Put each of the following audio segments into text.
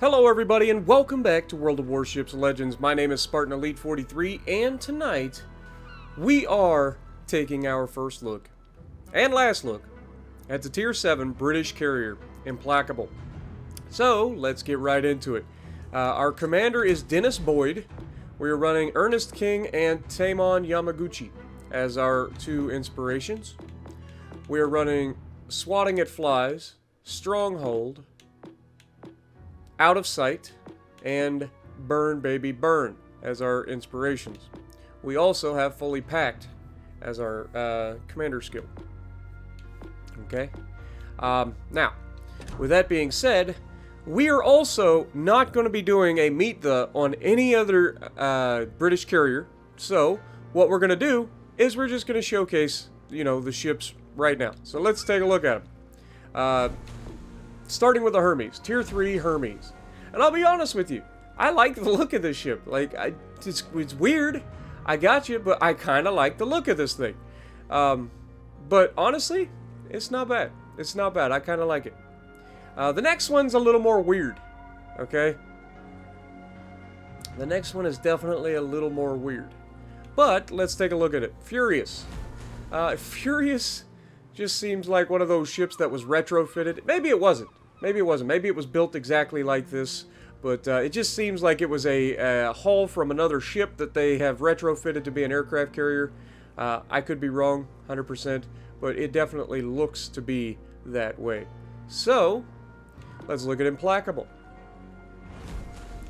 Hello everybody and welcome back to World of Warships Legends. My name is Spartan Elite 43 and tonight we are taking our first look and last look at the Tier 7 British carrier, Implacable. So let's get right into it. Our commander is Dennis Boyd. We are running Ernest King and Taemon Yamaguchi as our two inspirations. We are running Swatting It Flies, Stronghold, Out of Sight, and Burn Baby Burn as our inspirations. We also have Fully Packed as our commander skill. Okay? Now, with that being said, we are also not going to be doing a Meet the on any other British carrier. So, what we're going to do is we're just going to showcase, the ships right now. So let's take a look at them. Starting with the Hermes, Tier 3 Hermes. And I'll be honest with you, I like the look of this ship. It's weird, I got you, but I kind of like the look of this thing. But honestly, it's not bad. It's not bad, I kind of like it. The next one's a little more weird, okay? The next one is definitely a little more weird. But let's take a look at it. Furious. Furious just seems like one of those ships that was retrofitted. Maybe it wasn't. Maybe it wasn't. Maybe it was built exactly like this. But it just seems like it was a hull from another ship that they have retrofitted to be an aircraft carrier. I could be wrong, 100%. But it definitely looks to be that way. So, let's look at Implacable.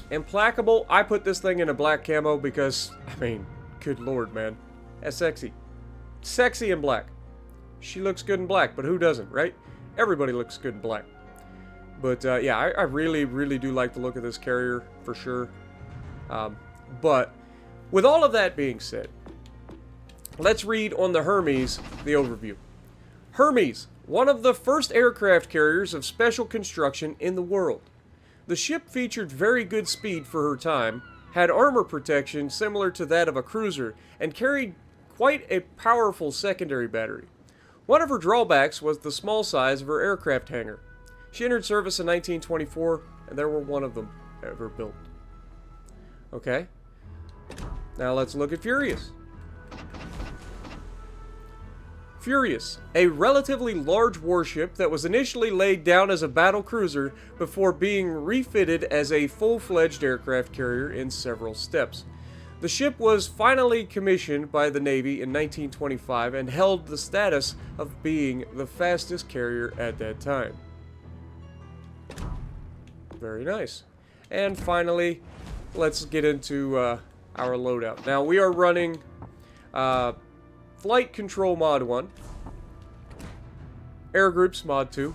Implacable, I put this thing in a black camo because, good lord, man. That's sexy. Sexy in black. She looks good in black, but who doesn't, right? Everybody looks good in black. But, yeah, I really, really do like the look of this carrier, for sure. But, with all of that being said, let's read on the Hermes, the overview. Hermes, one of the first aircraft carriers of special construction in the world. The ship featured very good speed for her time, had armor protection similar to that of a cruiser, and carried quite a powerful secondary battery. One of her drawbacks was the small size of her aircraft hangar. She entered service in 1924, and there were one of them ever built. Okay. Now let's look at Furious. Furious, a relatively large warship that was initially laid down as a battle cruiser before being refitted as a full-fledged aircraft carrier in several steps. The ship was finally commissioned by the Navy in 1925 and held the status of being the fastest carrier at that time. Very nice. And finally, let's get into our loadout. Now, we are running Flight Control Mod 1, Air Groups Mod 2,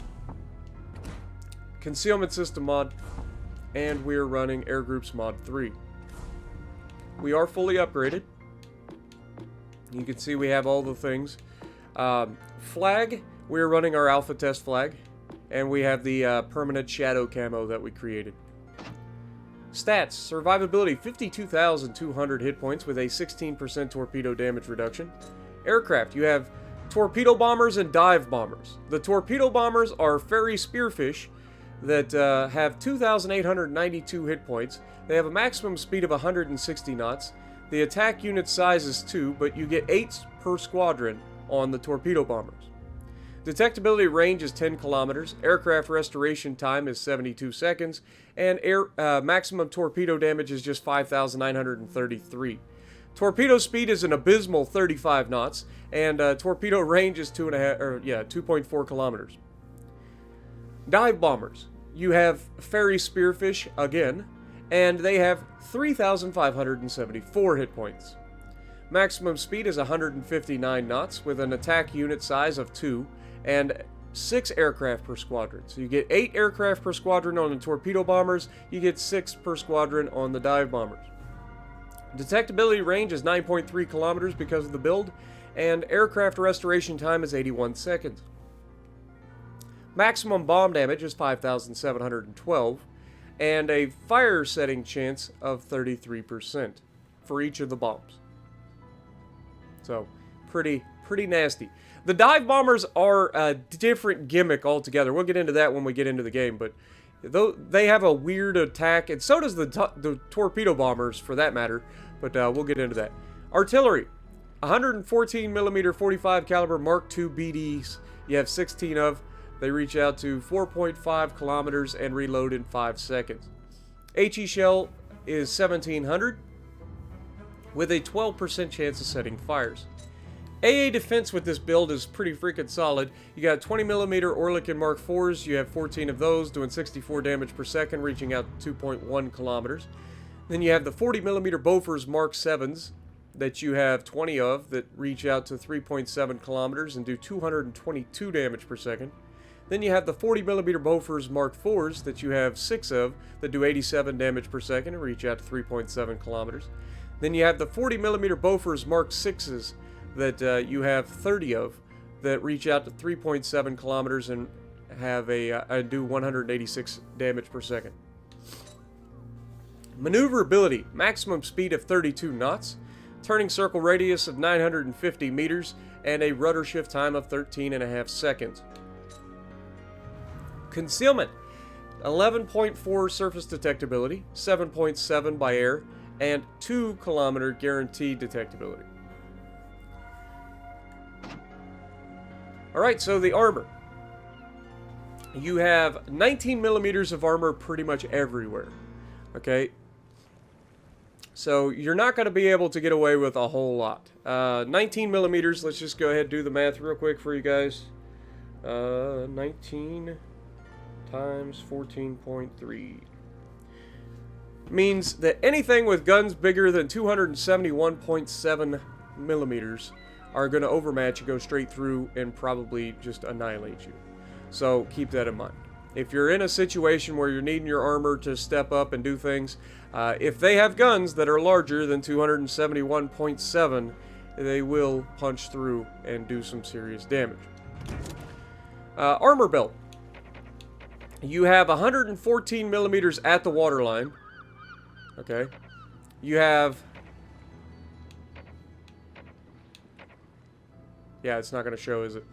Concealment System Mod, and we are running Air Groups Mod 3. We are fully upgraded. You can see we have all the things. Flag, we are running our Alpha Test flag, and we have the permanent shadow camo that we created. Stats, survivability 52,200 hit points with a 16% torpedo damage reduction. Aircraft, you have torpedo bombers and dive bombers. The torpedo bombers are ferry spearfish that have 2,892 hit points. They have a maximum speed of 160 knots. The attack unit size is 2, but you get 8 per squadron on the torpedo bombers. Detectability range is 10 kilometers. Aircraft restoration time is 72 seconds. And maximum torpedo damage is just 5,933. Torpedo speed is an abysmal 35 knots, and torpedo range is 2.4 kilometers. Dive bombers. You have ferry spearfish again, and they have 3,574 hit points. Maximum speed is 159 knots with an attack unit size of 2 and 6 aircraft per squadron. So you get 8 aircraft per squadron on the torpedo bombers, you get 6 per squadron on the dive bombers. Detectability range is 9.3 kilometers because of the build, and aircraft restoration time is 81 seconds. Maximum bomb damage is 5,712, and a fire setting chance of 33% for each of the bombs. So, pretty nasty. The dive bombers are a different gimmick altogether. We'll get into that when we get into the game, but Though they have a weird attack, and so does the torpedo bombers, for that matter. But we'll get into that. Artillery, 114 millimeter 45 caliber Mark II BDs. You have 16 of. They reach out to 4.5 kilometers and reload in 5 seconds. HE shell is 1700 with a 12% chance of setting fires. AA defense with this build is pretty freaking solid. You got 20mm Oerlikon Mark IVs. You have 14 of those, doing 64 damage per second, reaching out to 2.1 kilometers. Then you have the 40mm Bofors Mark VIIs that you have 20 of that reach out to 3.7 kilometers and do 222 damage per second. Then you have the 40mm Bofors Mark IVs that you have 6 of that do 87 damage per second and reach out to 3.7 kilometers. Then you have the 40mm Bofors Mark VIs that you have 30 of that reach out to 3.7 kilometers and have do 186 damage per second. Maneuverability, maximum speed of 32 knots, turning circle radius of 950 meters, and a rudder shift time of 13.5 seconds. Concealment, 11.4 surface detectability, 7.7 by air, and 2 kilometer guaranteed detectability. Alright, so the armor. You have 19 millimeters of armor pretty much everywhere. Okay? So you're not going to be able to get away with a whole lot. 19 millimeters, let's just go ahead and do the math real quick for you guys. 19 times 14.3 means that anything with guns bigger than 271.7 millimeters are going to overmatch and go straight through and probably just annihilate you. So keep that in mind. If you're in a situation where you're needing your armor to step up and do things, if they have guns that are larger than 271.7, they will punch through and do some serious damage. Armor belt. You have 114 millimeters at the waterline. Okay. You have... Yeah, it's not going to show, is it?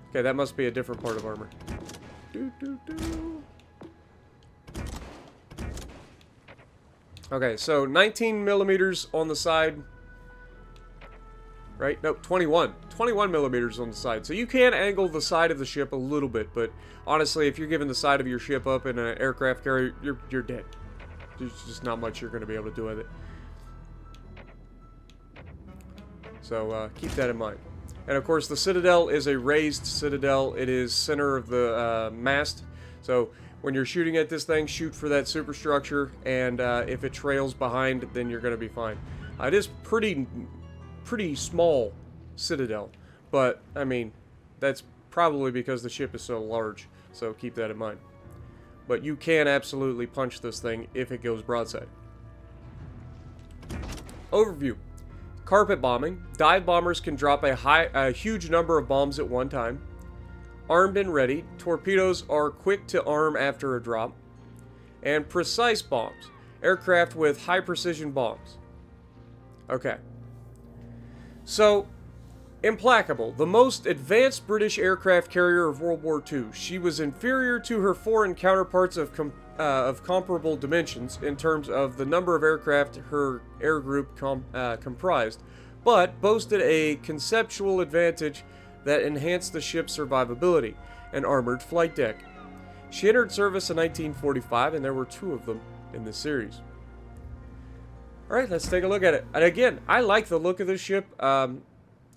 Okay, that must be a different part of armor. Okay, so 19 millimeters on the side. Right? Nope, 21. 21 millimeters on the side. So you can angle the side of the ship a little bit, but honestly, if you're giving the side of your ship up in an aircraft carrier, you're dead. There's just not much you're going to be able to do with it. So keep that in mind. And of course, the Citadel is a raised Citadel. It is center of the mast. So when you're shooting at this thing, shoot for that superstructure, and if it trails behind, then you're going to be fine. It is pretty small Citadel, but I mean, that's probably because the ship is so large. So keep that in mind. But you can absolutely punch this thing if it goes broadside. Overview. Carpet bombing. Dive bombers can drop a huge number of bombs at one time. Armed and ready. Torpedoes are quick to arm after a drop. And precise bombs. Aircraft with high precision bombs. Okay. So, Implacable, the most advanced British aircraft carrier of World War II. She was inferior to her foreign counterparts of comparable dimensions in terms of the number of aircraft her air group comprised, but boasted a conceptual advantage that enhanced the ship's survivability, an armored flight deck. She entered service in 1945, and there were 2 of them in the series. Alright, let's take a look at it. And again, I like the look of this ship,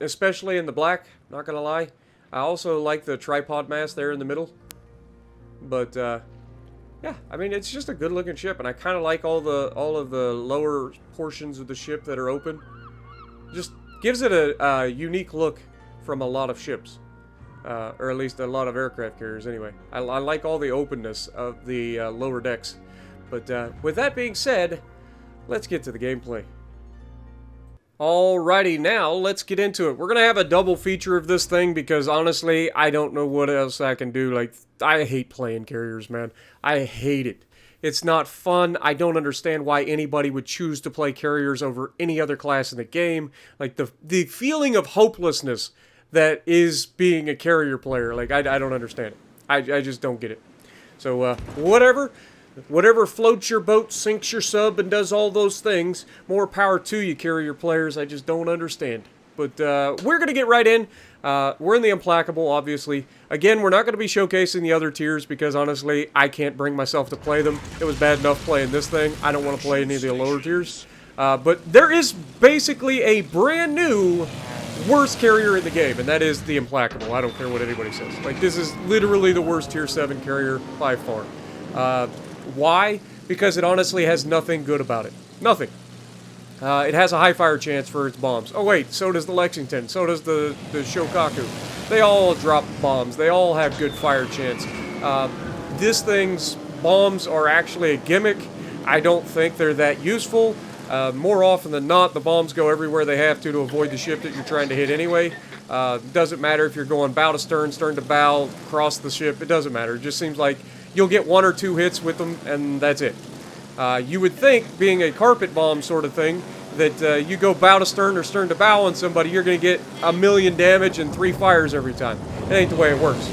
especially in the black, not gonna lie. I also like the tripod mast there in the middle. But, yeah, I mean, it's just a good looking ship, and I kind of like all of the lower portions of the ship that are open. Just gives it a unique look from a lot of ships. Or at least a lot of aircraft carriers, anyway. I like all the openness of the lower decks. But with that being said, let's get to the gameplay. Alrighty, now let's get into it. We're going to have a double feature of this thing because honestly, I don't know what else I can do. Like, I hate playing carriers, man. I hate it. It's not fun. I don't understand why anybody would choose to play carriers over any other class in the game. Like, the feeling of hopelessness that is being a carrier player. Like, I don't understand it. I just don't get it. So, whatever. Whatever floats your boat, sinks your sub, and does all those things, more power to you, carrier players. I just don't understand. But we're going to get right in. We're in the Implacable, obviously. Again, we're not going to be showcasing the other tiers because, honestly, I can't bring myself to play them. It was bad enough playing this thing. I don't want to play any of the lower tiers. But there is basically a brand new worst carrier in the game, and that is the Implacable. I don't care what anybody says. Like, this is literally the worst tier 7 carrier by far. Why? Because it honestly has nothing good about it. Nothing. It has a high fire chance for its bombs. Oh wait, so does the Lexington, so does the Shokaku. They all drop bombs. They all have good fire chance. This thing's bombs are actually a gimmick. I don't think they're that useful. More often than not, the bombs go everywhere they have to avoid the ship that you're trying to hit anyway. Doesn't matter if you're going bow to stern, stern to bow, across the ship. It doesn't matter. It just seems like you'll get 1 or 2 hits with them, and that's it. You would think, being a carpet bomb sort of thing, that you go bow to stern or stern to bow on somebody, you're going to get 1,000,000 damage and 3 fires every time. It ain't the way it works.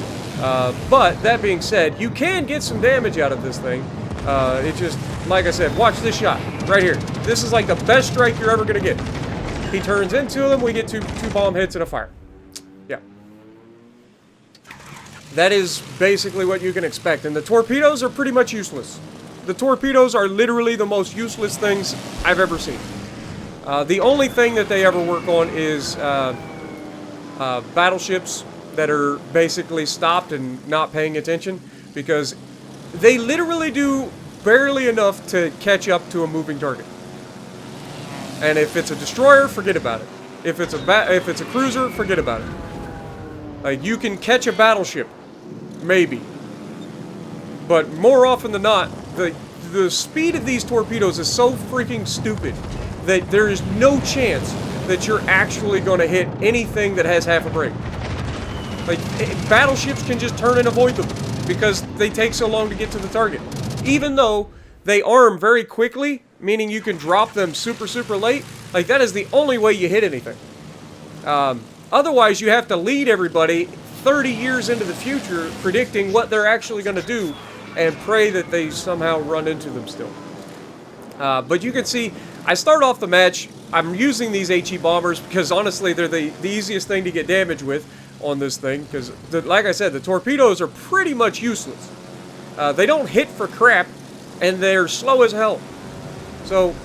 But, that being said, you can get some damage out of this thing. It just, like I said, watch this shot, right here. This is like the best strike you're ever going to get. He turns into them, we get two bomb hits and a fire. Yeah. That is basically what you can expect, and the torpedoes are pretty much useless. The torpedoes are literally the most useless things I've ever seen. The only thing that they ever work on is battleships that are basically stopped and not paying attention, because they literally do barely enough to catch up to a moving target. And if it's a destroyer, forget about it. If it's a cruiser, forget about it. Like, you can catch a battleship, maybe, but more often than not, the speed of these torpedoes is so freaking stupid that there is no chance that you're actually going to hit anything that has half a brake. Like, battleships can just turn and avoid them because they take so long to get to the target. Even though they arm very quickly, meaning you can drop them super, super late, like, that is the only way you hit anything. Otherwise, you have to lead everybody 30 years into the future predicting what they're actually going to do and pray that they somehow run into them still. But you can see, I start off the match, I'm using these HE bombers because honestly they're the easiest thing to get damage with on this thing, because like I said, the torpedoes are pretty much useless. They don't hit for crap, and they're slow as hell. So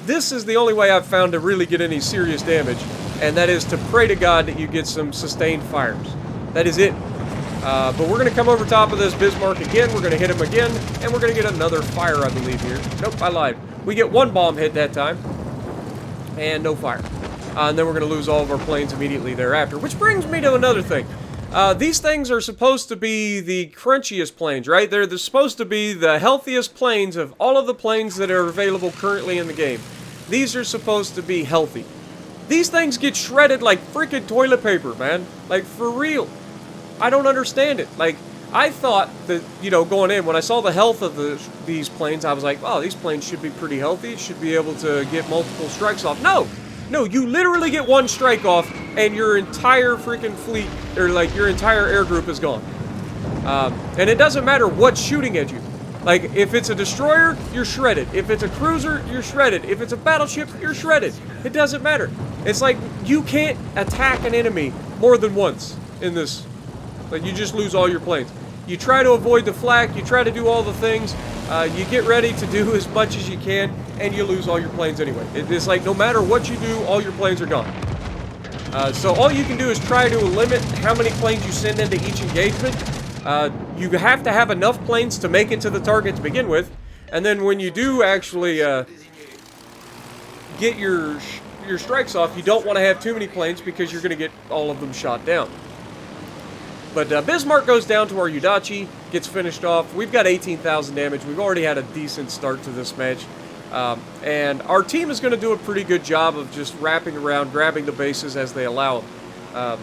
this is the only way I've found to really get any serious damage, and that is to pray to God that you get some sustained fires. That is it. But we're going to come over top of this Bismarck again, we're going to hit him again, and we're going to get another fire, I believe, here. Nope, I lied. We get 1 bomb hit that time, and no fire. And then we're going to lose all of our planes immediately thereafter, which brings me to another thing. These things are supposed to be the crunchiest planes, right? They're supposed to be the healthiest planes of all of the planes that are available currently in the game. These are supposed to be healthy. These things get shredded like freaking toilet paper, man. Like, for real. I don't understand it. Like, I thought that, you know, going in, when I saw the health of these planes, I was like, oh, these planes should be pretty healthy, should be able to get multiple strikes off. No! No, you literally get 1 strike off, and your entire freaking fleet, or like, your entire air group is gone. And it doesn't matter what's shooting at you. Like, if it's a destroyer, you're shredded. If it's a cruiser, you're shredded. If it's a battleship, you're shredded. It doesn't matter. It's like, you can't attack an enemy more than once in this. Like, you just lose all your planes. You try to avoid the flak, you try to do all the things, you get ready to do as much as you can, and you lose all your planes anyway. It's like, no matter what you do, all your planes are gone. So all you can do is try to limit how many planes you send into each engagement. You have to have enough planes to make it to the target to begin with, and then when you do actually get your strikes off, you don't want to have too many planes because you're going to get all of them shot down. But Bismarck goes down to our Udachi, gets finished off. We've got 18,000 damage. We've already had a decent start to this match. And our team is going to do a pretty good job of just wrapping around, grabbing the bases as they allow them.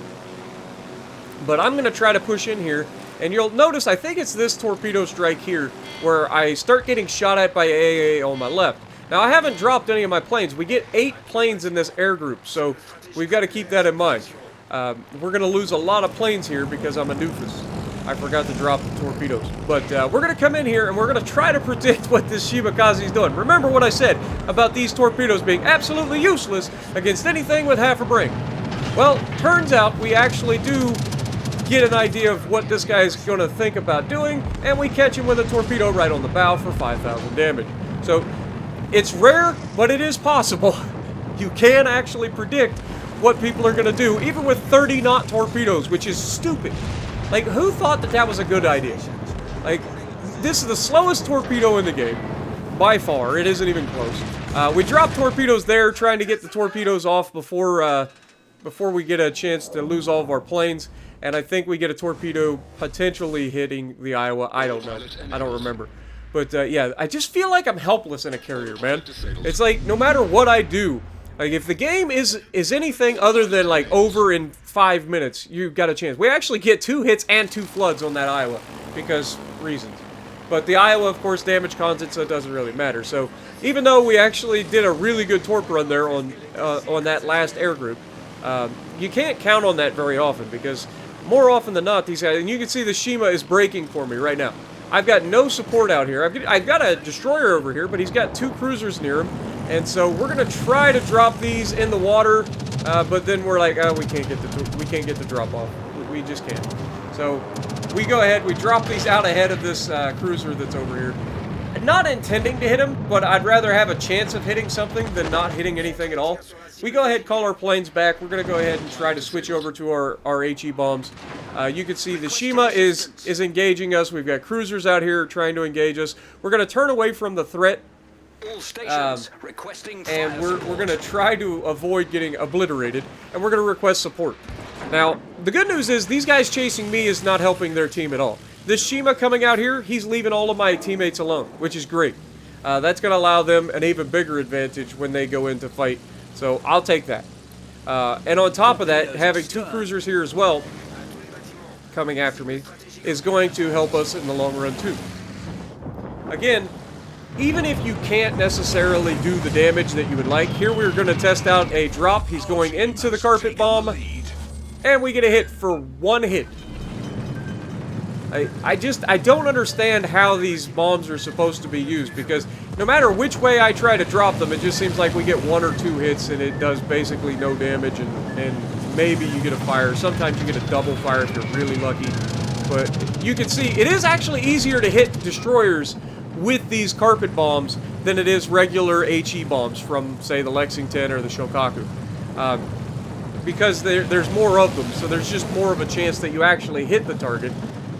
But I'm going to try to push in here. And you'll notice, I think it's this torpedo strike here, where I start getting shot at by AA on my left. Now, I haven't dropped any of my planes. We get 8 planes in this air group, so we've got to keep that in mind. We're going to lose a lot of planes here because I'm a doofus. I forgot to drop the torpedoes. But we're going to come in here and we're going to try to predict what this Shimakaze's doing. Remember what I said about these torpedoes being absolutely useless against anything with half a brain. Well, turns out we actually do get an idea of what this guy is going to think about doing, and we catch him with a torpedo right on the bow for 5,000 damage. So, it's rare, but it is possible. You can actually predict what people are going to do, even with 30-knot torpedoes, which is stupid. Like, who thought that that was a good idea? Like, this is the slowest torpedo in the game. By far. It isn't even close. We dropped torpedoes there, trying to get the torpedoes off before we get a chance to lose all of our planes. And I think we get a torpedo potentially hitting the Iowa. I don't know. I don't remember. But, yeah, I just feel like I'm helpless in a carrier, man. It's like, no matter what I do, like, if the game is anything other than, like, over in 5 minutes, you've got a chance. We actually get 2 hits and 2 floods on that Iowa, because reasons. But the Iowa, of course, damage content, so it doesn't really matter. So, even though we actually did a really good torp run there on that last air group, you can't count on that very often, because more often than not, these guys, and you can see the Shima is braking for me right now. I've got no support out here. I've got a destroyer over here, but he's got 2 cruisers near him. And so we're gonna try to drop these in the water, but then we're like, oh, we can't get the drop off. We just can't. So we go ahead, we drop these out ahead of this cruiser that's over here. Not intending to hit him, but I'd rather have a chance of hitting something than not hitting anything at all. We go ahead, call our planes back. We're gonna go ahead and try to switch over to our HE bombs. You can see the Shima is engaging us. We've got cruisers out here trying to engage us. We're gonna turn away from the threat. And we're going to try to avoid getting obliterated, and we're going to request support. Now, the good news is these guys chasing me is not helping their team at all. This Shima coming out here, he's leaving all of my teammates alone, which is great. That's going to allow them an even bigger advantage when they go into fight, so I'll take that. And on top of that, having 2 cruisers here as well, coming after me, is going to help us in the long run too. Again, even if you can't necessarily do the damage that you would like, here we're going to test out a drop. He's going into the carpet bomb, and we get a hit for 1 hit. I don't understand how these bombs are supposed to be used, because no matter which way I try to drop them, it just seems like we get 1 or 2 hits, and it does basically no damage, and maybe you get a fire. Sometimes you get a double fire if you're really lucky. But you can see, it is actually easier to hit destroyers with these carpet bombs than it is regular HE bombs from, say, the Lexington or the Shokaku. Because there's more of them, so there's just more of a chance that you actually hit the target.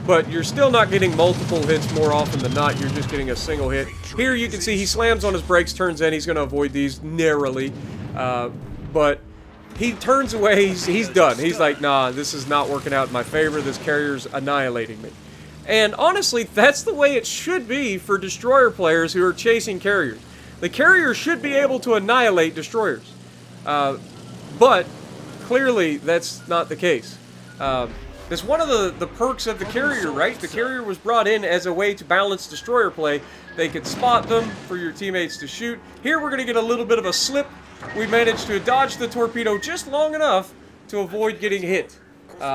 But you're still not getting multiple hits more often than not, you're just getting a single hit. Here you can see he slams on his brakes, turns in, he's going to avoid these narrowly. But he turns away, he's done. He's like, nah, this is not working out in my favor, this carrier's annihilating me. And honestly, that's the way it should be for destroyer players who are chasing carriers. The carrier should be able to annihilate destroyers. But clearly, that's not the case. It's one of the perks of the carrier, right? The carrier was brought in as a way to balance destroyer play. They could spot them for your teammates to shoot. Here, we're going to get a little bit of a slip. We managed to dodge the torpedo just long enough to avoid getting hit.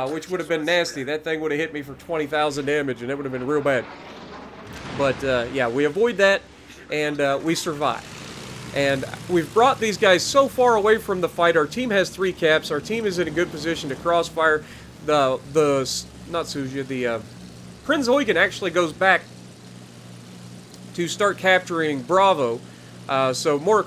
Which would have been nasty. That thing would have hit me for 20,000 damage, and it would have been real bad. But, yeah, we avoid that, and we survive. And we've brought these guys so far away from the fight. Our team has 3 caps. Our team is in a good position to crossfire. Not Suja, the Prinz Eugen actually goes back to start capturing Bravo. So more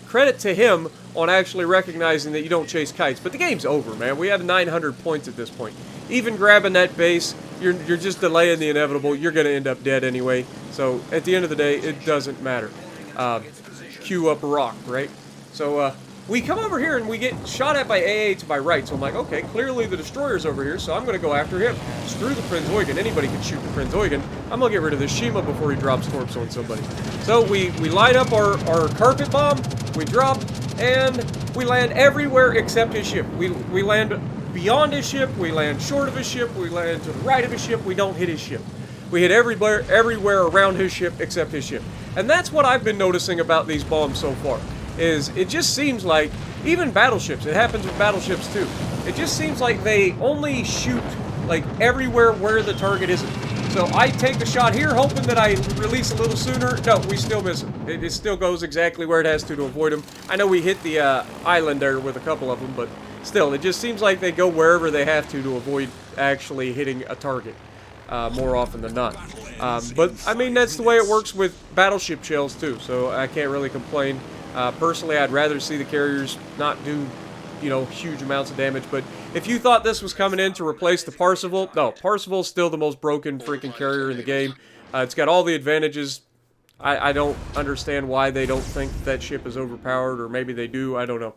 credit to him on actually recognizing that you don't chase kites. But the game's over, man. We have 900 points at this point. Even grabbing that base, you're just delaying the inevitable. You're going to end up dead anyway. So at the end of the day, it doesn't matter. Queue up a rock, right? So we come over here and we get shot at by AA to my right. So I'm like, okay, clearly the destroyer's over here, so I'm going to go after him. Screw the Prinz Eugen. Anybody can shoot the Prinz Eugen. I'm going to get rid of this Shima before he drops torps on somebody. So we light up our carpet bomb, we drop, and we land everywhere except his ship. We land beyond his ship, we land short of his ship, we land to the right of his ship, we don't hit his ship. We hit everywhere around his ship except his ship. And that's what I've been noticing about these bombs so far, is it just seems like, even battleships, it happens with battleships too, it just seems like they only shoot like, everywhere where the target isn't. So I take the shot here, hoping that I release a little sooner. No, we still miss him. It still goes exactly where it has to avoid him. I know we hit the island there with a couple of them, but still, it just seems like they go wherever they have to avoid actually hitting a target more often than not. But, I mean, that's the way it works with battleship shells, too, so I can't really complain. Personally, I'd rather see the carriers not do, you know, huge amounts of damage, but if you thought this was coming in to replace the Parseval, no, Parseval's still the most broken freaking carrier in the game. It's got all the advantages. I don't understand why they don't think that ship is overpowered, or maybe they do, I don't know.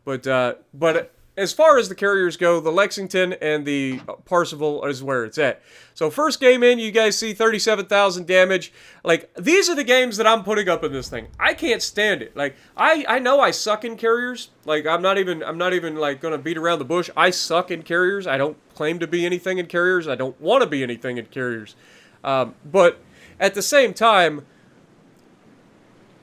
But as far as the carriers go, the Lexington and the Parseval is where it's at. So first game in, you guys see 37,000 damage. Like, these are the games that I'm putting up in this thing. I can't stand it. Like, I know I suck in carriers. Like, I'm not even like gonna beat around the bush. I suck in carriers. I don't claim to be anything in carriers. I don't want to be anything in carriers. But at the same time,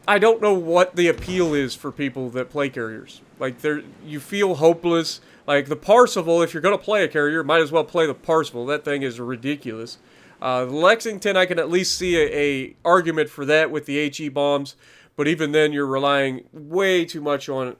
I don't know what the appeal is for people that play carriers. Like, you feel hopeless. Like, the Parseval, if you're going to play a carrier, might as well play the Parseval. That thing is ridiculous. The Lexington, I can at least see a argument for that with the HE bombs. But even then, you're relying way too much on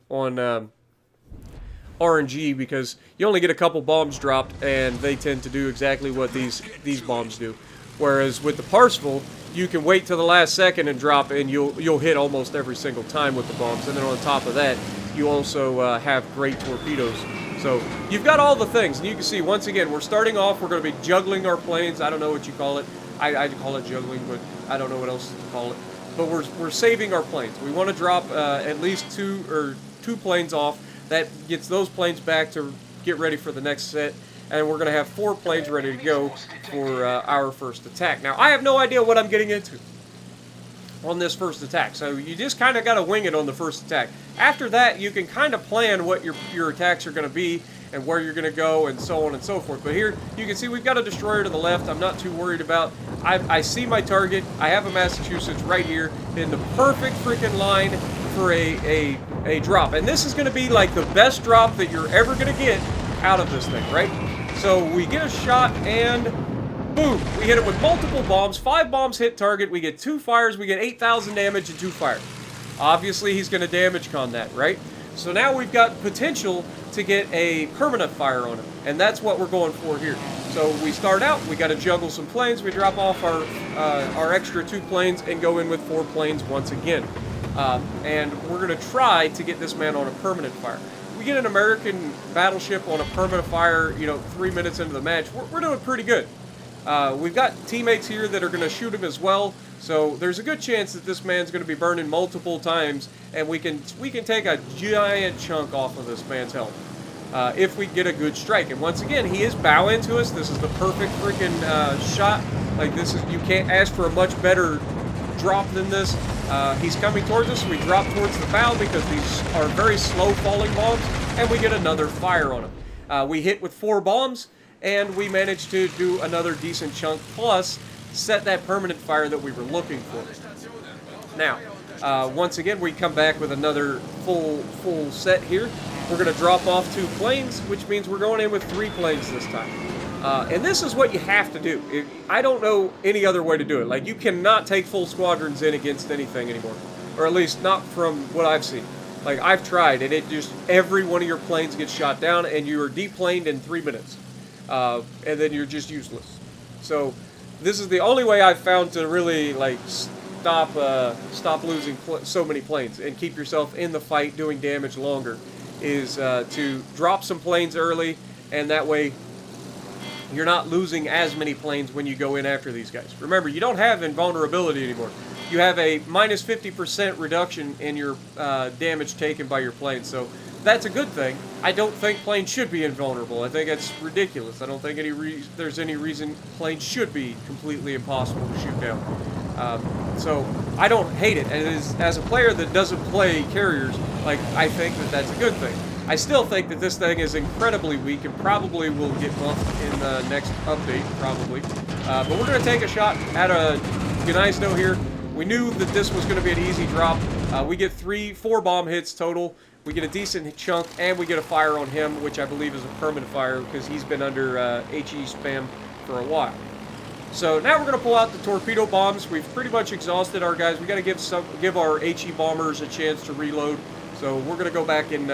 RNG, because you only get a couple bombs dropped, and they tend to do exactly what these bombs do. Whereas with the Parseval, you can wait till the last second and drop, and you'll hit almost every single time with the bombs. And then on top of that, you also have great torpedoes. So you've got all the things, and you can see, once again, we're starting off, we're going to be juggling our planes. I don't know what you call it. I call it juggling, but I don't know what else to call it. But we're saving our planes. We want to drop at least two planes off. That gets those planes back to get ready for the next set. And we're going to have 4 planes ready to go for our first attack. Now, I have no idea what I'm getting into on this first attack, so you just kind of got to wing it on the first attack. After that, you can kind of plan what your attacks are going to be and where you're going to go and so on and so forth. But here, you can see we've got a destroyer to the left. I'm not too worried about. I see my target. I have a Massachusetts right here in the perfect freaking line for a drop. And this is going to be like the best drop that you're ever going to get out of this thing, right? So we get a shot, and boom, we hit it with multiple bombs. 5 bombs hit target. We get 2 fires. We get 8,000 damage and 2 fires. Obviously, he's going to damage con that, right? So now we've got potential to get a permanent fire on him, and that's what we're going for here. So we start out, we got to juggle some planes. We drop off our extra 2 planes and go in with 4 planes once again. And we're going to try to get this man on a permanent fire. We get an American battleship on a permanent fire, you know, 3 minutes into the match, we're doing pretty good. We've got teammates here that are going to shoot him as well, so there's a good chance that this man's going to be burning multiple times, and we can take a giant chunk off of this man's health if we get a good strike. And once again, he is bow into us. This is the perfect freaking shot. Like, this is, you can't ask for a much better drop than this. He's coming towards us. We drop towards the bow because these are very slow falling bombs, and we get another fire on him. We hit with 4 bombs, and we managed to do another decent chunk, plus set that permanent fire that we were looking for. Now, once again, we come back with another full set here. We're going to drop off 2 planes, which means we're going in with 3 planes this time. And this is what you have to do. I don't know any other way to do it. Like, you cannot take full squadrons in against anything anymore. Or at least not from what I've seen. Like, I've tried, and it just, every one of your planes gets shot down, and you are deplaned in 3 minutes. And then you're just useless. So, this is the only way I've found to really, like, stop losing so many planes and keep yourself in the fight doing damage longer, is to drop some planes early, and that way you're not losing as many planes when you go in after these guys. Remember, you don't have invulnerability anymore. You have a minus 50% reduction in your damage taken by your plane, so that's a good thing. I don't think planes should be invulnerable. I think that's ridiculous. I don't think there's any reason planes should be completely impossible to shoot down. So I don't hate it, and as a player that doesn't play carriers, like, I think that that's a good thing. I still think that this thing is incredibly weak and probably will get buffed in the next update, probably. But we're going to take a shot at a Gneisto here. We knew that this was going to be an easy drop. We get 4 bomb hits total. We get a decent chunk, and we get a fire on him, which I believe is a permanent fire because he's been under HE spam for a while. So now we're going to pull out the torpedo bombs. We've pretty much exhausted our guys. We got to give our HE bombers a chance to reload. So we're going to go back in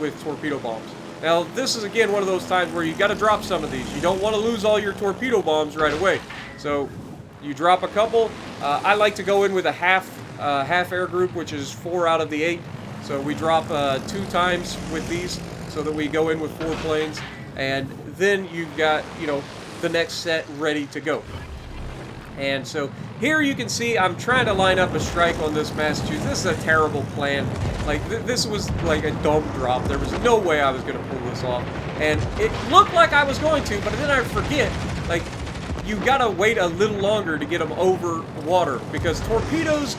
with torpedo bombs. Now this is again one of those times where you got to drop some of these. You don't want to lose all your torpedo bombs right away. So you drop a couple. I like to go in with a half air group, which is 4 out of the 8. So we drop 2 times with these, so that we go in with 4 planes, and then you've got, you know, the next set ready to go. And so here you can see I'm trying to line up a strike on this Massachusetts. This is a terrible plan. Like, this was like a dumb drop. There was no way I was going to pull this off. And it looked like I was going to, but then I forget, like, you got to wait a little longer to get them over water, because torpedoes,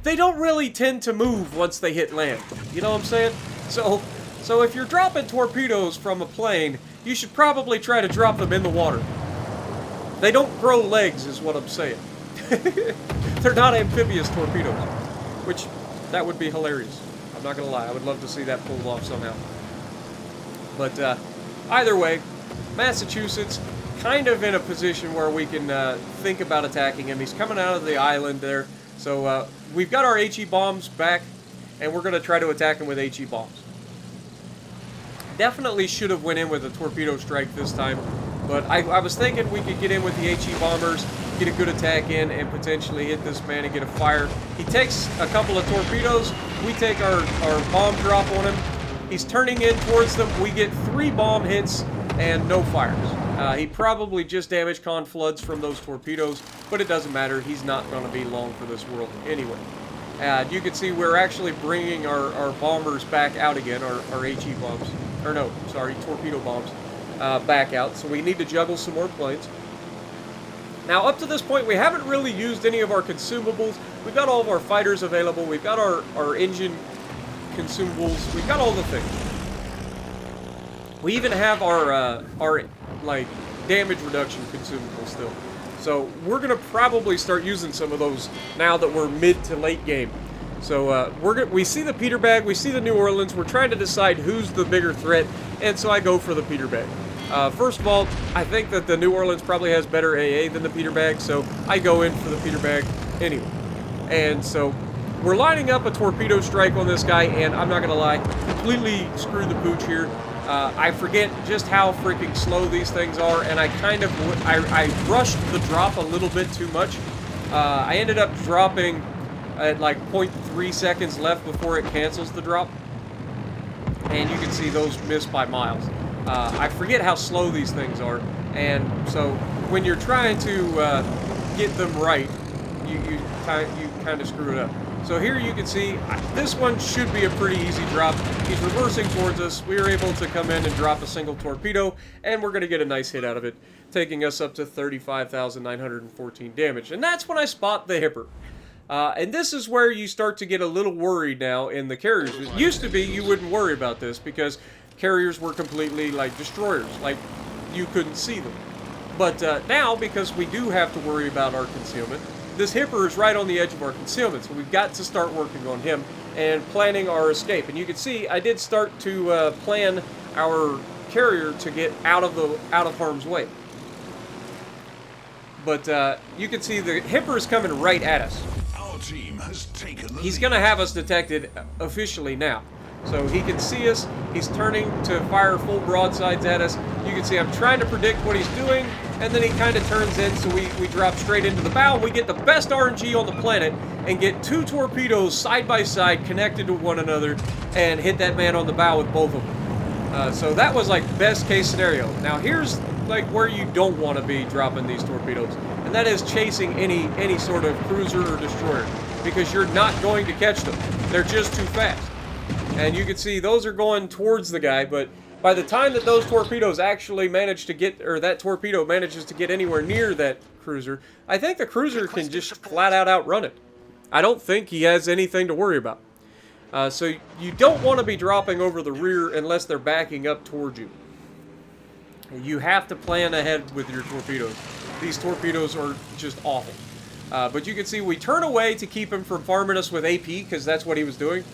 they don't really tend to move once they hit land. You know what I'm saying? So if you're dropping torpedoes from a plane, you should probably try to drop them in the water. They don't grow legs, is what I'm saying. They're not amphibious torpedoes, which, that would be hilarious. I'm not going to lie. I would love to see that pulled off somehow. But either way, Massachusetts, kind of in a position where we can think about attacking him. He's coming out of the island there. So we've got our HE bombs back, and we're going to try to attack him with HE bombs. Definitely should have went in with a torpedo strike this time, but I was thinking we could get in with the HE bombers, get a good attack in, and potentially hit this man and get a fire. He takes a couple of torpedoes. We take our bomb drop on him. He's turning in towards them. We get 3 bomb hits and no fires. He probably just damaged con floods from those torpedoes, but it doesn't matter. He's not going to be long for this world anyway. You can see we're actually bringing our bombers back out again, our HE bombs. Or no, sorry, torpedo bombs back out. So we need to juggle some more planes. Now, up to this point, we haven't really used any of our consumables. We've got all of our fighters available. We've got our engine consumables. We've got all the things. We even have our like damage reduction consumables still. So we're gonna probably start using some of those now that we're mid to late game. So we see the Peterbag, we see the New Orleans. We're trying to decide who's the bigger threat, and so I go for the Peterbag. First of all, I think that the New Orleans probably has better AA than the Peterbag, so I go in for the Peterbag anyway. And so we're lining up a torpedo strike on this guy, and I'm not gonna lie, completely screwed the pooch here. I forget just how freaking slow these things are, and I rushed the drop a little bit too much. I ended up dropping at like 0.3 seconds left before it cancels the drop, and you can see those miss by miles. I forget how slow these things are, and so when you're trying to get them right, you kind of screw it up. So here you can see, this one should be a pretty easy drop. He's reversing towards us. We were able to come in and drop a single torpedo, and we're going to get a nice hit out of it, taking us up to 35,914 damage. And that's when I spot the Hipper. And this is where you start to get a little worried now in the carriers. It used to be you wouldn't worry about this because carriers were completely like destroyers, like you couldn't see them. But now, because we do have to worry about our concealment, this Hipper is right on the edge of our concealment, so we've got to start working on him and planning our escape. And you can see I did start to plan our carrier to get out of harm's way. But you can see the Hipper is coming right at us. Our team has taken the He's going to have us detected officially now. So he can see us. He's turning to fire full broadsides at us. You can see I'm trying to predict what he's doing, and then he kind of turns in, so we drop straight into the bow. We get the best RNG on the planet and get 2 torpedoes side by side connected to one another and hit that man on the bow with both of them. So that was like best case scenario. Now here's like where you don't want to be dropping these torpedoes, and that is chasing any sort of cruiser or destroyer, because you're not going to catch them. They're just too fast. And you can see those are going towards the guy, but by the time that those torpedoes actually manage to get, or that torpedo manages to get anywhere near that cruiser, I think the cruiser can just flat out outrun it. I don't think he has anything to worry about. So you don't want to be dropping over the rear unless they're backing up towards you. You have to plan ahead with your torpedoes. These torpedoes are just awful. But you can see we turn away to keep him from farming us with AP, because that's what he was doing.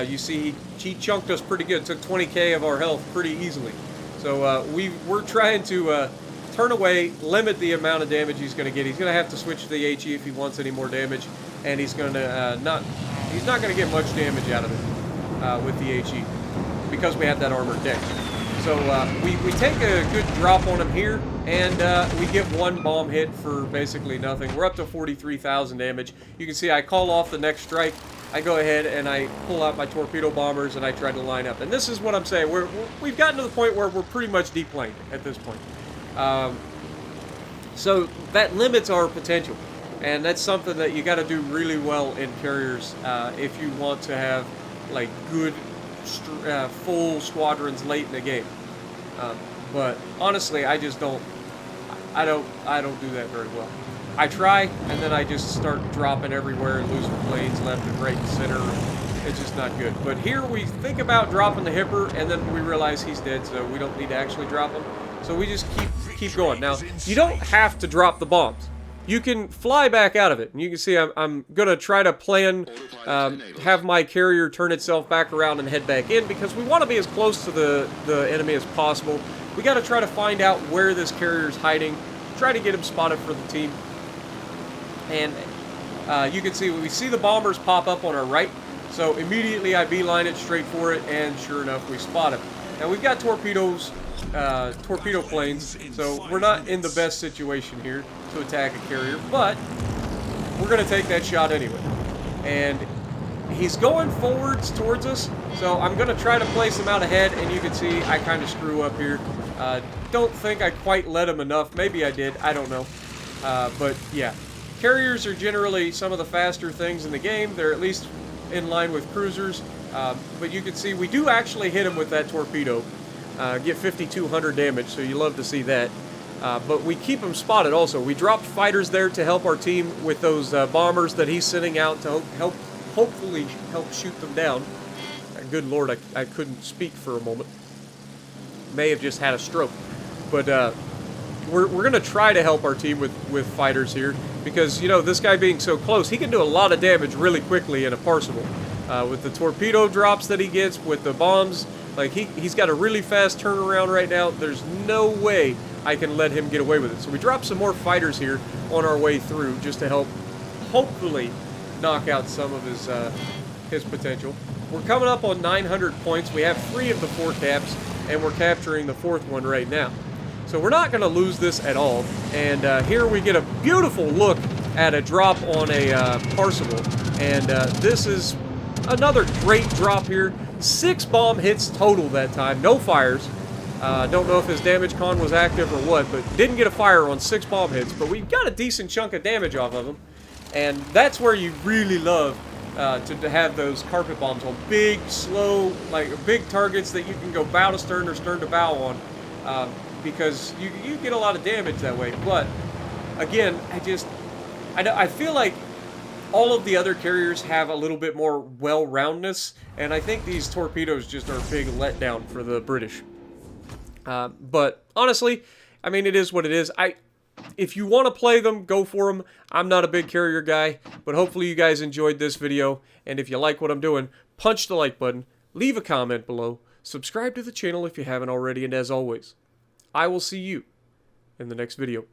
You see, he chunked us pretty good. Took 20k of our health pretty easily. So we're trying to turn away, limit the amount of damage he's going to get. He's going to have to switch to the HE if he wants any more damage, and he's going to he's not going to get much damage out of it with the HE because we have that armored deck. So we take a good drop on him here, and we get one bomb hit for basically nothing. We're up to 43,000 damage. You can see I call off the next strike. I go ahead and I pull out my torpedo bombers and I try to line up. And this is what I'm saying. We've gotten to the point where we're pretty much deplaned at this point. So that limits our potential. And that's something that you got to do really well in carriers if you want to have like good full squadrons late in the game. But honestly, I just don't. I don't do that very well. I try, and then I just start dropping everywhere and losing planes left and right and center. It's just not good. But here we think about dropping the Hipper, and then we realize he's dead, so we don't need to actually drop him. So we just keep going. Now, you don't have to drop the bombs. You can fly back out of it. And you can see I'm going to try to plan, have my carrier turn itself back around and head back in, because we want to be as close to the enemy as possible. We got to try to find out where this carrier is hiding, try to get him spotted for the team. And you can see, we see the bombers pop up on our right, so immediately I beeline it straight for it, and sure enough, we spot him. Now we've got torpedoes, torpedo planes, so we're not in the best situation here to attack a carrier, but we're going to take that shot anyway. And he's going forwards towards us, so I'm going to try to place him out ahead, and you can see I kind of screw up here. Don't think I quite let him enough. Maybe I did. I don't know. But yeah. Carriers are generally some of the faster things in the game. They're at least in line with cruisers. But you can see we do actually hit him with that torpedo. Get 5,200 damage, so you love to see that. But we keep him spotted also. We dropped fighters there to help our team with those bombers that he's sending out to hopefully help shoot them down. Good Lord, I couldn't speak for a moment. May have just had a stroke. But we're going to try to help our team with fighters here. Because, you know, this guy being so close, he can do a lot of damage really quickly in a Parseval. With the torpedo drops that he gets, with the bombs, like he's got a really fast turnaround right now. There's no way I can let him get away with it. So we dropped some more fighters here on our way through just to help, hopefully, knock out some of his potential. We're coming up on 900 points. We have 3 of the 4 caps, and we're capturing the 4th one right now. So we're not going to lose this at all. And here we get a beautiful look at a drop on a Parseval. And this is another great drop here. 6 bomb hits total that time. No fires. Don't know if his damage con was active or what, but didn't get a fire on 6 bomb hits. But we got a decent chunk of damage off of him. And that's where you really love to have those carpet bombs on big, slow, like big targets that you can go bow to stern or stern to bow on. Because you get a lot of damage that way. But again, I feel like all of the other carriers have a little bit more well-roundness, and I think these torpedoes just are a big letdown for the British. But honestly, I mean, it is what it is. If you want to play them, go for them. I'm not a big carrier guy, but hopefully you guys enjoyed this video, and if you like what I'm doing, punch the like button, leave a comment below, subscribe to the channel if you haven't already, and as always, I will see you in the next video.